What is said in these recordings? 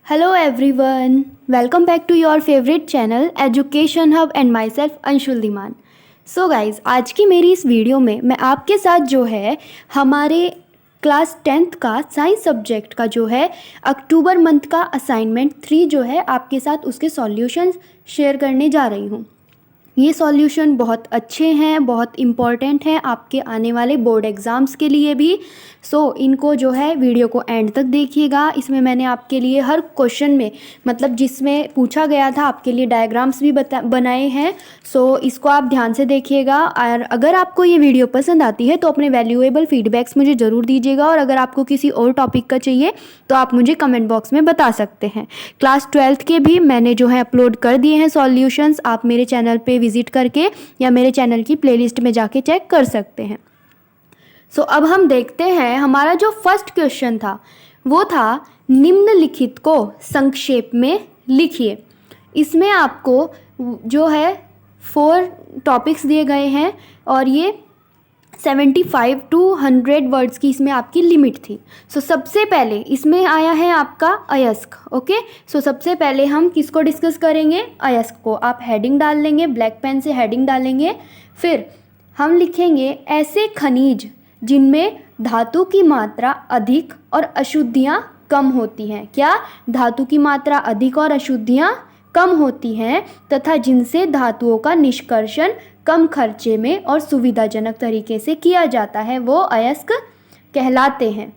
Hello everyone, welcome back to your favorite channel Education Hub and myself Anshul Dhiman. So guys, आज की मेरी इस video में मैं आपके साथ जो है हमारे क्लास 10th का साइंस सब्जेक्ट का जो है अक्टूबर मंथ का असाइनमेंट 3 जो है आपके साथ उसके सॉल्यूशंस शेयर करने जा रही हूँ। ये सॉल्यूशन बहुत अच्छे हैं, बहुत इम्पॉर्टेंट हैं आपके आने वाले बोर्ड एग्ज़ाम्स के लिए भी। इनको जो है वीडियो को एंड तक देखिएगा। इसमें मैंने आपके लिए हर क्वेश्चन में मतलब जिसमें पूछा गया था आपके लिए डायग्राम्स भी बनाए हैं। इसको आप ध्यान से देखिएगा और अगर आपको ये वीडियो पसंद आती है तो अपने वैल्यूएबल फीडबैक्स मुझे ज़रूर दीजिएगा और अगर आपको किसी और टॉपिक का चाहिए तो आप मुझे कमेंट बॉक्स में बता सकते हैं। क्लास 12th के भी मैंने जो है अपलोड कर दिए हैं सॉल्यूशंस, आप मेरे चैनल पे विजिट करके या मेरे चैनल की प्लेलिस्ट में जाके चेक कर सकते हैं। अब हम देखते हैं हमारा जो फर्स्ट क्वेश्चन था वो था निम्नलिखित को संक्षेप में लिखिए। इसमें आपको जो है 4 टॉपिक्स दिए गए हैं और ये 75 to 100 वर्ड्स की इसमें आपकी लिमिट थी। सबसे पहले इसमें आया है आपका अयस्क। ओके, सबसे पहले हम किसको डिस्कस करेंगे? अयस्क को। आप हेडिंग डाल लेंगे, ब्लैक पेन से हेडिंग डालेंगे, फिर हम लिखेंगे ऐसे खनिज जिनमें धातु की मात्रा अधिक और अशुद्धियाँ कम होती हैं। क्या? धातु की मात्रा अधिक और अशुद्धियाँ कम होती हैं तथा जिनसे धातुओं का निष्कर्षण कम खर्चे में और सुविधाजनक तरीके से किया जाता है, वो अयस्क कहलाते हैं।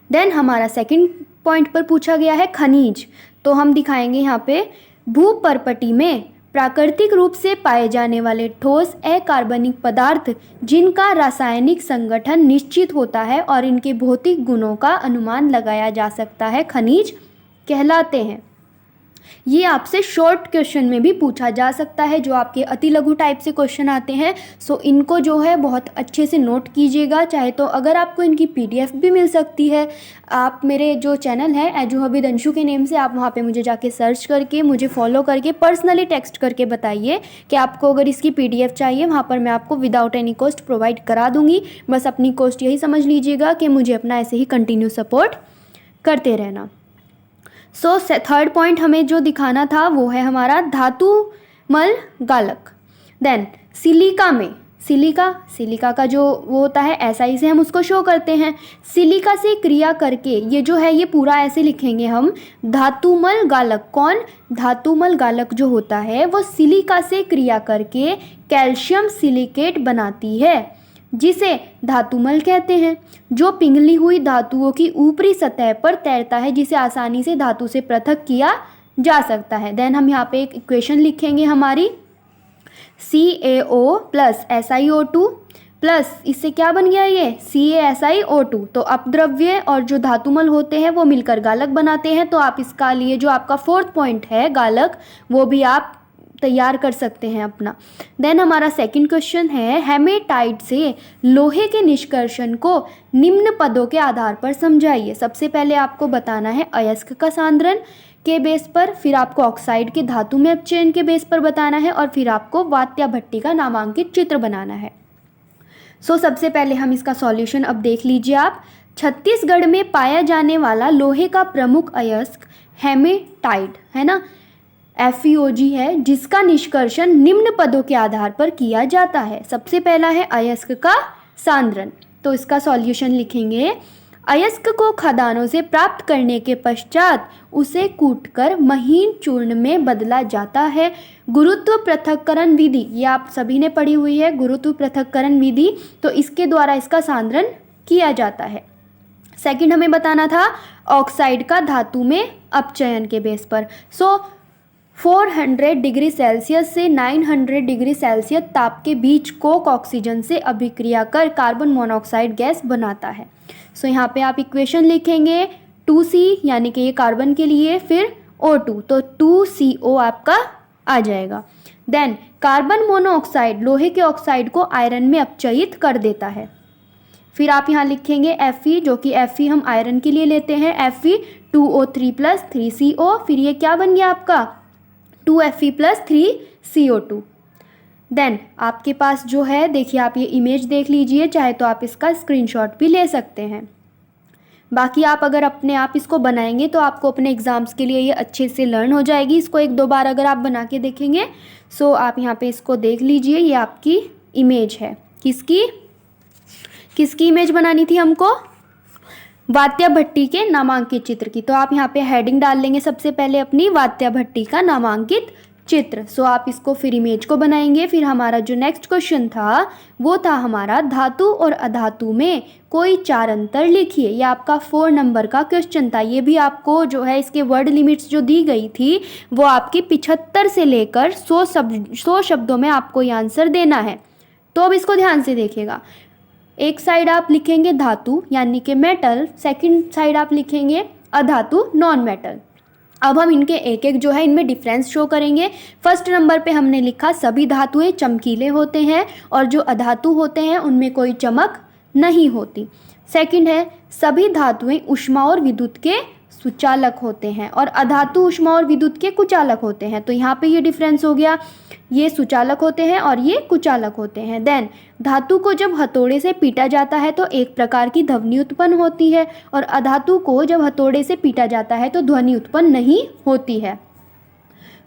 देन हमारा सेकंड पॉइंट पर पूछा गया है खनिज। तो हम दिखाएंगे यहाँ पे भूपर्पटी में प्राकृतिक रूप से पाए जाने वाले ठोस अकार्बनिक पदार्थ जिनका रासायनिक संगठन निश्चित होता है और इनके भौतिक गुणों का अनुमान लगाया जा सकता है, खनिज कहलाते हैं। ये आपसे शॉर्ट क्वेश्चन में भी पूछा जा सकता है, जो आपके अति लघु टाइप से क्वेश्चन आते हैं। इनको जो है बहुत अच्छे से नोट कीजिएगा। चाहे तो अगर आपको इनकी PDF भी मिल सकती है, आप मेरे जो चैनल है एजू हब विद अंशु के नेम से आप वहाँ पे मुझे जाके सर्च करके मुझे फॉलो करके पर्सनली टेक्स्ट करके बताइए कि आपको अगर इसकी PDF चाहिए। वहाँ पर मैं आपको विदाउट एनी कॉस्ट प्रोवाइड करा दूँगी। बस अपनी कॉस्ट यही समझ लीजिएगा कि मुझे अपना ऐसे ही कंटिन्यू सपोर्ट करते रहना। थर्ड पॉइंट हमें जो दिखाना था वो है हमारा धातुमल गालक। देन सिलिका में सिलिका का जो वो होता है SI से हम उसको शो करते हैं। सिलिका से क्रिया करके ये जो है ये पूरा ऐसे लिखेंगे हम धातुमल गालक। कौन? धातुमल गालक जो होता है वो सिलिका से क्रिया करके कैल्शियम सिलिकेट बनाती है जिसे धातुमल कहते हैं, जो पिघली हुई धातुओं की ऊपरी सतह पर तैरता है, जिसे आसानी से धातु से पृथक किया जा सकता है। देन हम यहाँ पे एक इक्वेशन लिखेंगे हमारी CaO प्लस SiO2 प्लस इससे क्या बन गया ये CaSiO2। तो अपद्रव्य और जो धातुमल होते हैं वो मिलकर गालक बनाते हैं। तो आप इसका लिए जो आपका 4th पॉइंट है गालक वो भी आप तैयार कर सकते हैं अपना। देन हमारा सेकंड क्वेश्चन है हेमेटाइट से लोहे के निष्कर्षण को निम्न पदों के आधार पर समझाइए। सबसे पहले आपको बताना है अयस्क का सांद्रण के बेस पर, फिर आपको ऑक्साइड के धातु में अपचयन के बेस पर बताना है और फिर आपको वात्या भट्टी का नामांकित चित्र बनाना है। सबसे पहले हम इसका सॉल्यूशन अब देख लीजिए आप। छत्तीसगढ़ में पाया जाने वाला लोहे का प्रमुख अयस्क हेमेटाइट है ना, FeOG है, जिसका निष्कर्षण निम्न पदों के आधार पर किया जाता है। सबसे पहला है अयस्क का सांद्रण। तो इसका सॉल्यूशन लिखेंगे अयस्क को खदानों से प्राप्त करने के पश्चात उसे कूटकर महीन चूर्ण में बदला जाता है। गुरुत्व पृथक्करण विधि, ये आप सभी ने पढ़ी हुई है गुरुत्व पृथक्करण विधि, तो इसके द्वारा इसका सांद्रण किया जाता है। सेकंड हमें बताना था ऑक्साइड का धातु में अपचयन के बेस पर। 400 डिग्री सेल्सियस से 900 डिग्री सेल्सियस ताप के बीच कोक ऑक्सीजन से अभिक्रिया कर कार्बन मोनोऑक्साइड गैस बनाता है। यहाँ पे आप इक्वेशन लिखेंगे 2C यानी कि ये कार्बन के लिए, फिर O2 तो 2CO आपका आ जाएगा। देन कार्बन मोनोऑक्साइड लोहे के ऑक्साइड को आयरन में अपचयित कर देता है। फिर आप यहाँ लिखेंगे Fe, जो कि Fe हम आयरन के लिए लेते हैं, Fe 2O3 प्लस 3CO, फिर ये क्या बन गया आपका 2Fe प्लस 3CO2। देन आपके पास जो है देखिए आप ये इमेज देख लीजिए, चाहे तो आप इसका स्क्रीनशॉट भी ले सकते हैं। बाकी आप अगर अपने आप इसको बनाएंगे तो आपको अपने एग्ज़ाम्स के लिए ये अच्छे से लर्न हो जाएगी। इसको 1-2 बार अगर आप बना के देखेंगे। सो आप यहाँ पे इसको देख लीजिए, ये आपकी इमेज है। किसकी इमेज बनानी थी हमको? वात्या भट्टी के नामांकित चित्र की। तो आप यहाँ पे हेडिंग डाल लेंगे सबसे पहले अपनी, वात्या भट्टी का नामांकित चित्र। सो आप इसको फिर इमेज को बनाएंगे। फिर हमारा जो नेक्स्ट क्वेश्चन था वो था हमारा धातु और अधातु में कोई 4 अंतर लिखिए। ये आपका 4 नंबर का क्वेश्चन था। ये भी आपको जो है इसके वर्ड लिमिट्स जो दी गई थी वो आपकी 75 से लेकर 100 शब्दों में आपको ये आंसर देना है। तो अब इसको ध्यान से देखिएगा। एक साइड आप लिखेंगे धातु यानी कि मेटल, सेकंड साइड आप लिखेंगे अधातु नॉन मेटल। अब हम इनके एक एक जो है इनमें डिफरेंस शो करेंगे। फर्स्ट नंबर पे हमने लिखा सभी धातुएं चमकीले होते हैं और जो अधातु होते हैं उनमें कोई चमक नहीं होती। सेकंड है सभी धातुएं ऊष्मा और विद्युत के सुचालक होते हैं और अधातु ऊष्मा और विद्युत के कुचालक होते हैं। तो यहाँ पे ये डिफरेंस हो गया, ये सुचालक होते हैं और ये कुचालक होते हैं। देन धातु को जब हथौड़े से पीटा जाता है तो एक प्रकार की ध्वनि उत्पन्न होती है और अधातु को जब हथौड़े से पीटा जाता है तो ध्वनि उत्पन्न नहीं होती है।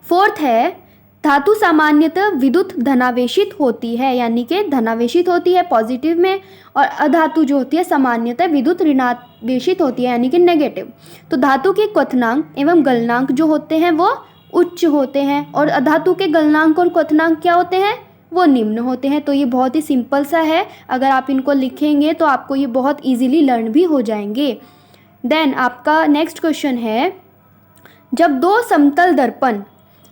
फोर्थ है धातु सामान्यतः विद्युत धनावेशित होती है यानी कि धनावेशित होती है पॉजिटिव में, और अधातु जो होती है सामान्यतः विद्युत ऋणावेशित होती है यानी कि नेगेटिव। तो धातु के क्वथनांक एवं गलनांक जो होते हैं वो उच्च होते हैं और अधातु के गलनांक और क्वथनांक क्या होते हैं? वो निम्न होते हैं। तो ये बहुत ही सिंपल सा है, अगर आप इनको लिखेंगे तो आपको ये बहुत ईजिली लर्न भी हो जाएंगे। देन आपका नेक्स्ट क्वेश्चन है जब 2 समतल दर्पण,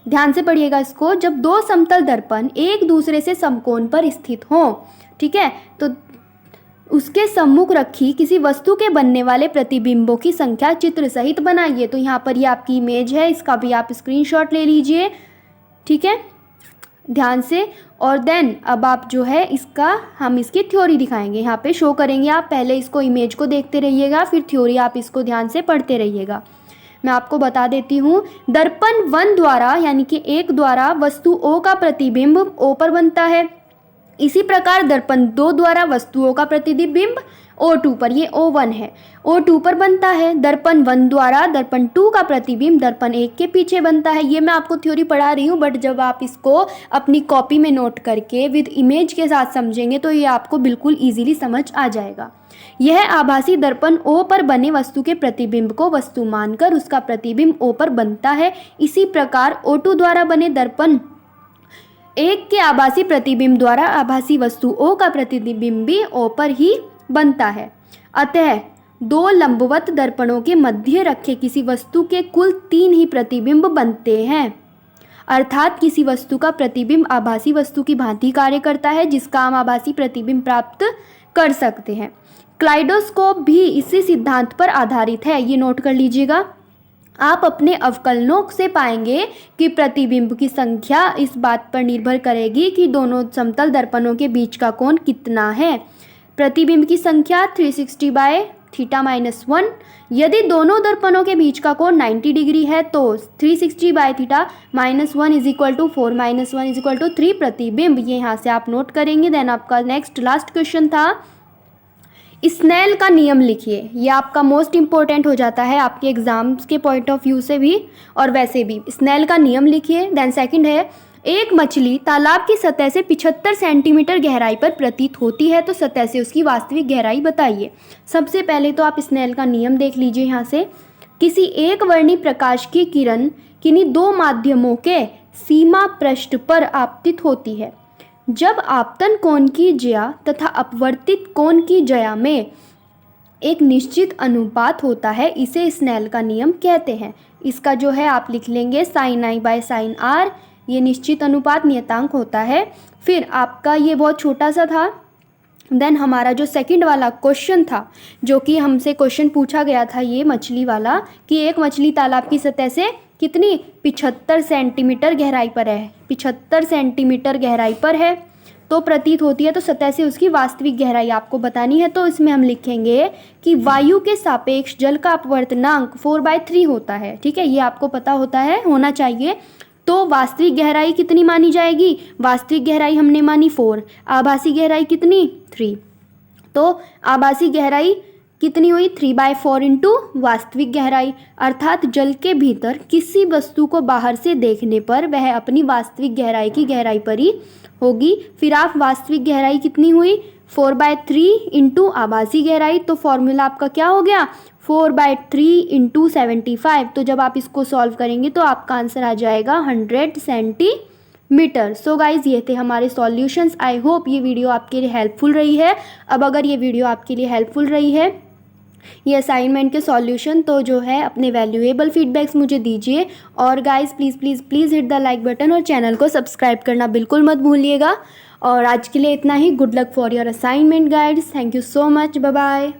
ध्यान से पढ़िएगा इसको, जब 2 समतल दर्पण एक दूसरे से समकोण पर स्थित हों, ठीक है, तो उसके सम्मुख रखी किसी वस्तु के बनने वाले प्रतिबिंबों की संख्या चित्र सहित बनाइए। तो यहाँ पर ये आपकी इमेज है, इसका भी आप स्क्रीनशॉट ले लीजिए, ठीक है, ध्यान से। और देन अब आप जो है हम इसकी थ्योरी दिखाएंगे, यहाँ पे शो करेंगे। आप पहले इसको इमेज को देखते रहिएगा, फिर थ्योरी आप इसको ध्यान से पढ़ते रहिएगा। मैं आपको बता देती हूँ, दर्पण 1 द्वारा यानी कि 1 द्वारा वस्तु O का प्रतिबिंब O पर बनता है। इसी प्रकार दर्पण 2 द्वारा वस्तुओं का प्रतिबिंब O2 पर, ये O1 है, O2 पर बनता है। दर्पण 1 द्वारा दर्पण 2 का प्रतिबिंब दर्पण 1 के पीछे बनता है। ये मैं आपको थ्योरी पढ़ा रही हूँ, बट जब आप इसको अपनी कॉपी में नोट करके विद इमेज के साथ समझेंगे तो ये आपको बिल्कुल ईजिली समझ आ जाएगा। यह आभासी दर्पण O पर बने वस्तु के प्रतिबिंब को वस्तु मानकर उसका प्रतिबिंब O पर बनता है। इसी प्रकार O2 द्वारा बने दर्पण 1 के आभासी प्रतिबिंब द्वारा आभासी वस्तु O का प्रतिबिंब भी O पर ही बनता है। अतः 2 लंबवत दर्पणों के मध्य रखे किसी वस्तु के कुल 3 ही प्रतिबिंब बनते हैं। अर्थात किसी वस्तु का प्रतिबिंब आभासी वस्तु की भांति कार्य करता है जिसका हम आभासी प्रतिबिंब प्राप्त कर सकते हैं। क्लाइडोस्कोप भी इसी सिद्धांत पर आधारित है, ये नोट कर लीजिएगा। आप अपने अवकलनों से पाएंगे कि प्रतिबिंब की संख्या इस बात पर निर्भर करेगी कि दोनों समतल दर्पणों के बीच का कोण कितना है। प्रतिबिंब की संख्या 360 बाय θ-1। यदि दोनों दर्पणों के बीच का कोण 90 डिग्री है तो 360 बाय θ-1 = 4 -1 = 3 प्रतिबिंब। ये यहाँ से आप नोट करेंगे। देन आपका नेक्स्ट लास्ट क्वेश्चन था स्नेल का नियम लिखिए। ये आपका मोस्ट इंपॉर्टेंट हो जाता है आपके एग्जाम्स के पॉइंट ऑफ व्यू से भी और वैसे भी। स्नेल का नियम लिखिए। देन सेकंड है एक मछली तालाब की सतह से 75 सेंटीमीटर गहराई पर प्रतीत होती है तो सतह से उसकी वास्तविक गहराई बताइए। सबसे पहले तो आप स्नेल का नियम देख लीजिए। यहाँ से किसी एक वर्णी प्रकाश की किरण किन्हीं 2 माध्यमों के सीमा पृष्ठ पर आपतित होती है। जब आपतन कोण की ज्या तथा अपवर्तित कोण की ज्या में एक निश्चित अनुपात होता है, इसे स्नेल का नियम कहते हैं। इसका जो है आप लिख लेंगे sin i by sin r, ये निश्चित अनुपात नियतांक होता है। फिर आपका ये बहुत छोटा सा था। देन हमारा जो सेकंड वाला क्वेश्चन था, जो कि हमसे क्वेश्चन पूछा गया था ये मछली वाला, कि एक मछली तालाब की सतह से कितनी 75 सेंटीमीटर गहराई पर है, 75 सेंटीमीटर गहराई पर है तो प्रतीत होती है, तो सतह से उसकी वास्तविक गहराई आपको बतानी है। तो इसमें हम लिखेंगे कि वायु के सापेक्ष जल का अपवर्तनांक 4/3 होता है। ठीक है, ये आपको पता होता है, होना चाहिए। तो वास्तविक गहराई कितनी मानी जाएगी? वास्तविक गहराई हमने मानी 4, आभासी गहराई कितनी 3। तो आभासी गहराई कितनी हुई 3/4 इंटू वास्तविक गहराई, अर्थात जल के भीतर किसी वस्तु को बाहर से देखने पर वह अपनी वास्तविक गहराई की गहराई पर ही होगी। फिर आप वास्तविक गहराई कितनी हुई 4/3 इंटू आभासी गहराई, तो फॉर्मूला आपका क्या हो गया 4/3 इंटू 75। तो जब आप इसको सॉल्व करेंगे तो आपका आंसर आ जाएगा 100 सेंटीमीटर। सो गाइज ये थे हमारे सॉल्यूशंस। आई होप ये वीडियो आपके लिए हेल्पफुल रही है। अब अगर ये वीडियो आपके लिए हेल्पफुल रही है, ये असाइनमेंट के सॉल्यूशन, तो जो है अपने वैल्यूएबल फीडबैक्स मुझे दीजिए। और guys please please please hit the like button और चैनल को सब्सक्राइब करना बिल्कुल मत भूलिएगा। और आज के लिए इतना ही। Good luck for your assignment guides. Thank you so much. Bye bye.